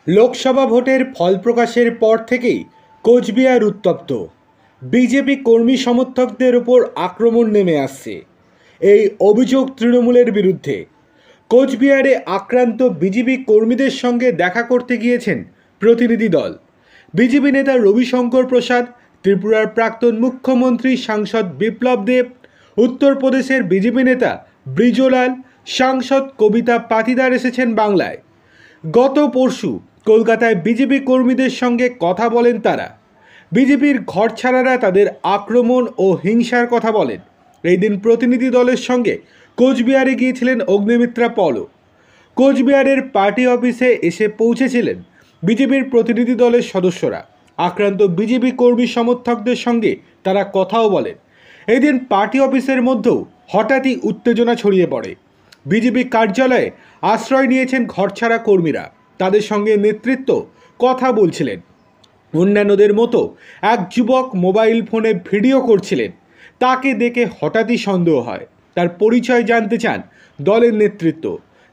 লোকসভা ভোটের ফল প্রকাশের পর থেকেই কোচবিহার উত্তপ্ত। বিজেপি কর্মী সমর্থকদের ওপর আক্রমণ নেমে আসছে। এই অভিযোগ তৃণমূলের বিরুদ্ধে। কোচবিহারে আক্রান্ত বিজেপি কর্মীদের সঙ্গে দেখা করতে গিয়েছেন প্রতিনিধি দল। বিজেপি নেতা রবিশঙ্কর প্রসাদ, ত্রিপুরার প্রাক্তন মুখ্যমন্ত্রী সাংসদ বিপ্লব দেব, উত্তরপ্রদেশের বিজেপি নেতা ব্রিজলাল, সাংসদ কবিতা পাতিদার এসেছেন বাংলায়। গত পরশু কলকাতায় বিজেপি কর্মীদের সঙ্গে কথা বলেন তারা। বিজেপির ঘরছাড়ারা তাদের আক্রমণ ও হিংসার কথা বলেন। এই দিন প্রতিনিধি দলের সঙ্গে কোচবিহারে গিয়েছিলেন অগ্নিমিত্রা পলও। কোচবিহারের পার্টি অফিসে এসে পৌঁছেছিলেন বিজেপির প্রতিনিধি দলের সদস্যরা। আক্রান্ত বিজেপি কর্মী সমর্থকদের সঙ্গে তারা কথাও বলেন। এই দিন পার্টি অফিসের মধ্যেও হঠাৎই উত্তেজনা ছড়িয়ে পড়ে। বিজেপি কার্যালয়ে আশ্রয় নিয়েছেন ঘরছাড়া কর্মীরা। তাদের সঙ্গে নেতৃত্ব কথা বলছিলেন। অন্যান্যদের মতো এক যুবক মোবাইল ফোনে ভিডিও করছিলেন। তাকে দেখে হঠাৎই সন্দেহ হয়। তার পরিচয় জানতে চান দলের নেতৃত্ব।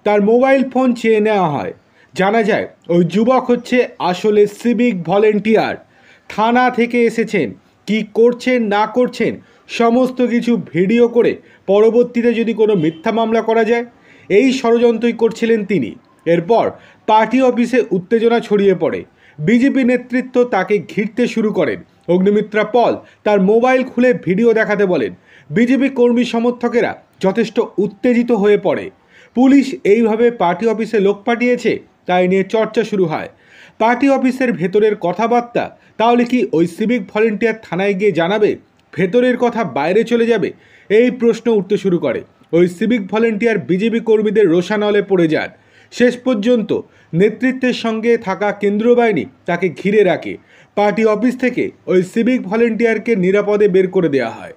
তার মোবাইল ফোন চেয়ে নেওয়া হয়। জানা যায় ওই যুবক হচ্ছে আসলে সিভিক ভলেন্টিয়ার। থানা থেকে এসেছেন। কি করছেন না করছেন সমস্ত কিছু ভিডিও করে পরবর্তীতে যদি কোনো মিথ্যা মামলা করা যায়, এই ষড়যন্ত্রই করছিলেন তিনি। এরপর পার্টি অফিসে উত্তেজনা ছড়িয়ে পড়ে। বিজেপি নেতৃত্ব তাকে ঘিরতে শুরু করেন। অগ্নিমিত্রা পল তার মোবাইল খুলে ভিডিও দেখাতে বলেন। বিজেপি কর্মী সমর্থকেরা যথেষ্ট উত্তেজিত হয়ে পড়ে। পুলিশ এইভাবে পার্টি অফিসে লোক পাঠিয়েছে, তাই নিয়ে চর্চা শুরু হয়। পার্টি অফিসের ভেতরের কথাবার্তা তাহলে কি ওই সিভিক ভলেন্টিয়ার থানায় গিয়ে জানাবে? ভেতরের কথা বাইরে চলে যাবে? এই প্রশ্ন উঠতে শুরু করে। ওই সিভিক ভলেন্টিয়ার বিজেপি কর্মীদের রোষানলে পড়ে যান। শেষ পর্যন্ত নেতৃত্বের সঙ্গে থাকা কেন্দ্রীয় বাহিনী তাকে ঘিরে রাখে। পার্টি অফিস থেকে ওই সিভিক ভলেন্টিয়ারকে নিরাপদে বের করে দেওয়া হয়।